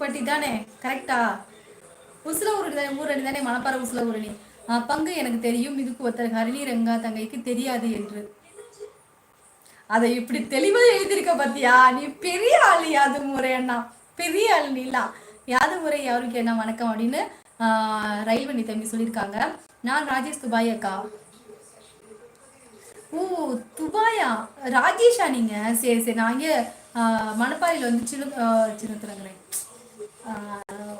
பட்டி தானே? கரெக்டா? உசுல ஊரணி தானே? மணப்பாறை உசுல ஊரணி. பங்கு எனக்கு தெரியும், இதுக்கு ஒருத்தர் ஹரிணி ரங்கா தங்கைக்கு தெரியாது என்று. அதை இப்படி தெளிவா எழுதியிருக்க பாத்தியா? நீ பெரிய ஆளு யாது முறை அண்ணா, பெரிய ஆளு நீலா. யாது முறை யாருக்கு என்ன வணக்கம் அப்படின்னு ரயில்வண்டி தம்பி சொல்லியிருக்காங்க. நான் ராஜேஷ் துபாய் அக்கா. ஓ, துபாயா? ராஜேஷா நீங்க? சரி சரி. நான் இங்கே மணப்பாறையில் வந்து சின்னத்துறங்களே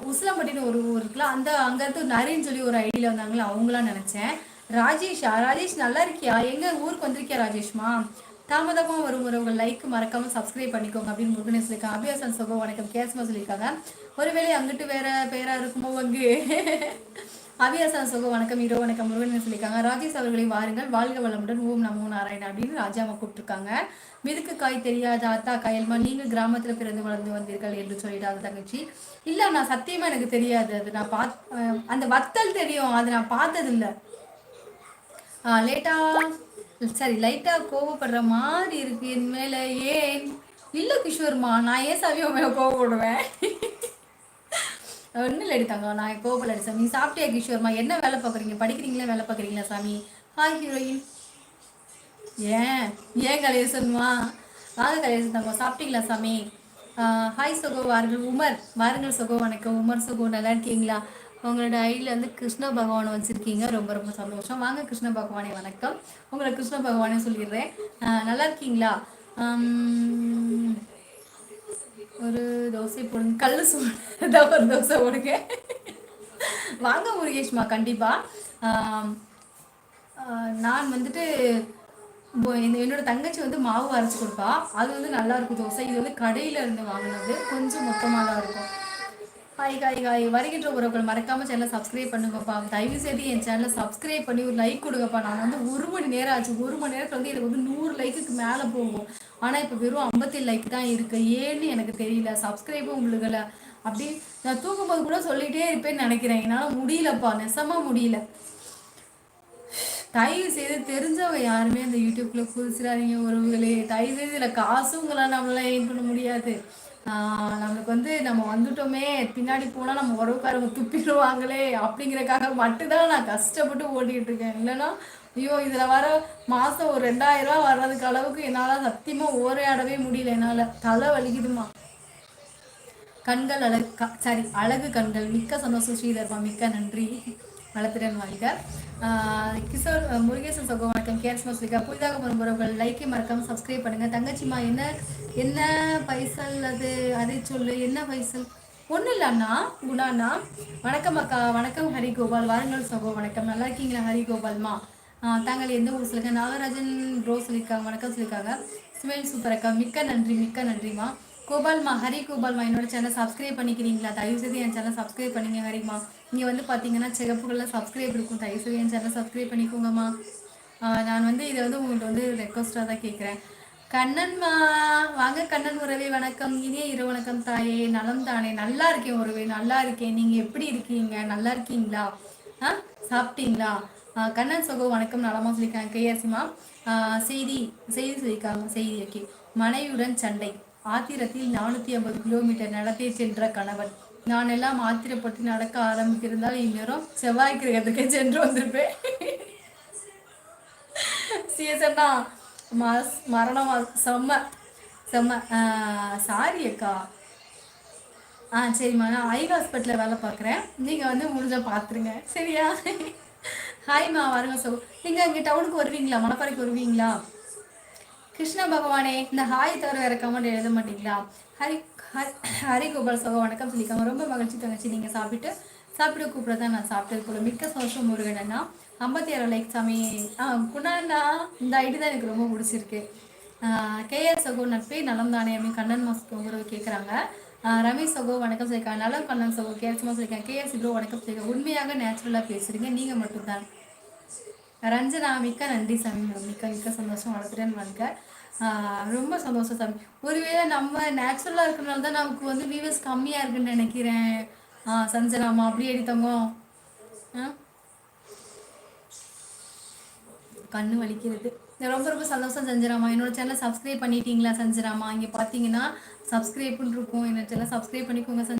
உசிலம்பட்டின்னு ஒரு ஊர் இருக்குல்ல, அந்த அங்கேருந்து நரின்னு சொல்லி ஒரு ஐடியில் வந்தாங்களே அவங்களாம் நினச்சேன். ராஜேஷா? ராஜேஷ் நல்லா இருக்கியா? எங்க ஊருக்கு வந்திருக்கியா ராஜேஷ்மா? தாமதமாக வரும் உறவுகள் லைக் மறக்காம சப்ஸ்கிரைப் பண்ணிக்கோங்க அப்படின்னு முருகனே சொல்லியிருக்காங்க. அபியாசன் சகோ வணக்கம் கேஸ்மா சொல்லியிருக்காங்க. ஒருவேளை அங்கிட்டு வேற பேரா இருக்குமோ வந்து அபியாசன் சகோ வணக்கம் இரோ வணக்கம் முருகன் சொல்லியிருக்காங்க. ராஜேஷ் அவர்களை வாருங்கள், வாழ்க வளமுடன், ஓம் நமோ நாராயண அப்படின்னு ராஜாமா கூப்பிட்டுருக்காங்க. மிதுக்கு காய் தெரியாத அத்தா கயல்மா, நீங்க கிராமத்துல பிறந்து வளர்ந்து வந்தீர்கள் என்று சொல்லிடாத தங்கச்சி. இல்ல, நான் சத்தியமா எனக்கு தெரியாது. அது நான் அந்த வத்தல் தெரியும், அது நான் பார்த்தது இல்லை. லேட்டா சரி லைட்டா கோவப்படுற மாதிரி இருக்கு என் மேல. ஏன் இல்ல கிஷோர்மா, நான் ஏன் சாமியோ மேல கோவப்படுவேன்? ஒன்றும் இல்லை எடுத்தாங்க, நான் கோவப்பட சாமி. சாப்பிட்டியா கிஷோர்மா? என்ன வேலை பார்க்குறீங்க? படிக்கிறீங்களா வேலை பார்க்குறீங்களா சாமி? Hi heroine. ஏன் ஏன் கலையசன்மா? வாங்க கலையசன் தங்க. சாப்பிட்டீங்களா சாமி? ஹாய் சகோ வாருங்கள். உமர் வாருங்கள் சகோ வணக்கம். உமர் சகோ நல்லா இருக்கீங்களா? உங்களோட ஐடியில் வந்து கிருஷ்ண பகவானை வச்சுருக்கீங்க, ரொம்ப ரொம்ப சந்தோஷம். வாங்க கிருஷ்ண பகவானே வணக்கம். உங்களை கிருஷ்ண பகவானே சொல்லிடுறேன். நல்லா இருக்கீங்களா? ஒரு தோசை போடுங்க, கல் சூடு ஒரு தோசை போடுங்க. வாங்க முருகேஷ்மா, கண்டிப்பாக. நான் வந்துட்டு என்னோட தங்கச்சி வந்து மாவு அரைச்சி கொடுப்பா, அது வந்து நல்லா இருக்கும் தோசை. இது வந்து கடையில் இருந்து வாங்கினது, கொஞ்சம் மொத்தமாக தான் இருக்கும். Hi hi hi. வருகின்ற உறவுகள் மறக்காம சேனலை சப்ஸ்கிரைப் பண்ணுங்கப்பா. தயவு செய்து என் சேனலை சப்ஸ்கிரைப் பண்ணி ஒரு லைக் கொடுங்கப்பா. நான் வந்து 1 மணி நேரம் ஆச்சு. 1 மணி நேரத்தில் வந்து எனக்கு வந்து 100 லைக்குக்கு மேலே போகும். ஆனால் இப்போ வெறும் 57 லைக் தான் இருக்குது. ஏன்னு எனக்கு தெரியல. சப்ஸ்கிரைபும் உங்களுக்கு அப்படி நான் தூக்கும்போது கூட சொல்லிகிட்டே இருப்பேன்னு நினைக்கிறேன். என்னால் முடியலப்பா, நெசமாக முடியல. தயவு செய்து தெரிஞ்சவங்க யாருமே அந்த யூடியூப்ல புதுசுறாதீங்க உறவுகளே. தயவு செய்து இதில் காசும் உங்களால் நம்மளால ஏன் பண்ண முடியாது. நம்மளுக்கு வந்து நம்ம வந்துட்டோமே, பின்னாடி போனால் நம்ம உறவுக்காரங்க துப்பிடுவாங்களே அப்படிங்கிறக்காக மட்டும்தான் நான் கஷ்டப்பட்டு ஓட்டிகிட்டு இருக்கேன். இல்லைன்னா ஐயோ இதில் வர மாதம் ஒரு 2000 ரூபா வர்றதுக்கு அளவுக்கு என்னால் சத்தியமாக ஓரையாடவே முடியல. என்னால் தலை வலிக்குதுமா. கண்கள் அழகு கண்கள். மிக்க சந்தோஷம் ஸ்ரீதர்மா, மிக்க நன்றி. வளர்த்துடன் வாழ்க. கிஷோர் முருகேசன் சகோ வணக்கம். கேர்ஸ்மா சொல்லிக்கா. புதிதாக வருபவர்கள் லைக்கை மறக்காம சப்ஸ்கிரைப் பண்ணுங்க. தங்கச்சிமா என்ன என்ன பைசல் அது அதை சொல்லு. என்ன பைசல்? ஒன்றும் இல்லை அண்ணா, குணாண்ணா. வணக்கம் அக்கா. வணக்கம் ஹரிகோபால். வாருங்கள் சகோ வணக்கம். நல்லா இருக்கீங்களா ஹரிகோபால்மா? தாங்கள் எந்த ஊர் சொல்லுங்க. நாகராஜன் ப்ரோ சொல்லியிருக்காங்க, வணக்கம் சொல்லியிருக்காங்க. ஸ்மெல் சூப்பர் அக்கா, மிக்க நன்றி மிக்க நன்றிமா. கோபால்மா, ஹரி கோபால்மா, என்னோட சேனல் சப்ஸ்கிரைப் பண்ணிக்கிறீங்களா? தயவுசெய்து என் சேனல் சப்ஸ்கிரைப் பண்ணிங்க ஹரிமா. இங்கே வந்து பார்த்தீங்கன்னா சிகப்புகளில் சப்ஸ்கிரைப் இருக்கும். தயவுசெய்து என் சேனல் சப்ஸ்கிரைப் பண்ணிக்கோங்கம்மா. நான் வந்து இதை வந்து உங்களுக்கு வந்து ரெக்வஸ்ட்டாக தான் கேட்குறேன். கண்ணன்மா வாங்க. கண்ணன் உறவே வணக்கம். இனிய இரவு வணக்கம் தாயே. நலம் தானே? நல்லா இருக்கேன் உறவே, நல்லா இருக்கேன். நீங்கள் எப்படி இருக்கீங்க? நல்லா இருக்கீங்களா? சாப்பிட்டீங்களா? கண்ணன் சகோ வணக்கம். நலமாக சொல்லியிருக்காங்க. கையாசிமா செய்தி சொல்லியிருக்காங்க. செய்தி ஓகே. மனைவியுடன் சண்டை. ஆத்திரத்தில் 450 கிலோமீட்டர் நடத்தி சென்ற கணவன். நான் எல்லாம் ஆத்திரப்பட்டு நடக்க ஆரம்பித்திருந்தால் இந்நேரம் செவ்வாய் கிரகத்துக்கு சென்று வந்திருப்பேன். சீசன்னா மரணமா? செம்ம செம்ம. சாரி அக்கா. சரிம்மா, நான் ஐ ஹாஸ்பிட்டலில் வேலை பார்க்குறேன். நீங்கள் வந்து முடிஞ்சால் பார்த்துருங்க சரியா? ஹாய்மா, வருங்க சோ. நீங்கள் இங்கே டவுனுக்கு வருவீங்களா? மணப்பாறைக்கு வருவீங்களா? கிருஷ்ண பகவானே, இந்த ஹாய் தவிர வேற கமெண்ட் எழுத மாட்டீங்களா? ஹரி கோபால் சகோ வணக்கம் சொல்லிக்காங்க. ரொம்ப மகிழ்ச்சி தங்கச்சி. நீங்கள் சாப்பிட்டு கூப்பிட்றதான் நான் சாப்பிட்டது போல. மிக்க சந்தோஷம் முருகன் அண்ணா. 56 லைக் சாமி. குணாண்ணா, இந்த ஐடி தான் எனக்கு ரொம்ப பிடிச்சிருக்கு. கேஆர் சகோ நட்பே நலம் தானே அப்படின்னு கண்ணன் மாஸ்க்கு உறவு கேட்குறாங்க. ரமேஷ் சகோ வணக்கம் சொல்லியிருக்காங்க. நலம் கண்ணன் சகோ கேர்ஸ்மா சொல்லியிருக்காங்க. கேஆர் சிப்ரோ வணக்கம் சொல்லியிருக்காங்க. உண்மையாக நேச்சுரலாக பேசுகிறீங்க நீங்கள் மட்டும்தான். ரஞ்சனா, மிக்க நன்றி சாமி. மிக்க சந்தோஷம். வளர்த்துட்டேன்னு வாழ்க. ரொம்ப சந்தோஷம் சாமி. ஒருவேளை நம்ம நேச்சுரலாக இருக்கிறனால தான் நமக்கு வந்து வியூவர்ஸ் கம்மியாக இருக்குன்னு நினைக்கிறேன். சஞ்சனாமா, அப்படியே எடுத்தவங்க கண்ணு வலிக்கிறது. ரொம்ப ரொம்ப சந்தோஷம் சஞ்சனாமா. என்னோட சேனலை சப்ஸ்கிரைப் பண்ணிட்டீங்களா சஞ்சனாமா? இங்கே பார்த்தீங்கன்னா சப்ஸ்கிரைப்னு இருக்கும். என்னோட சேனலை சப்ஸ்கிரைப் பண்ணிக்கோங்க.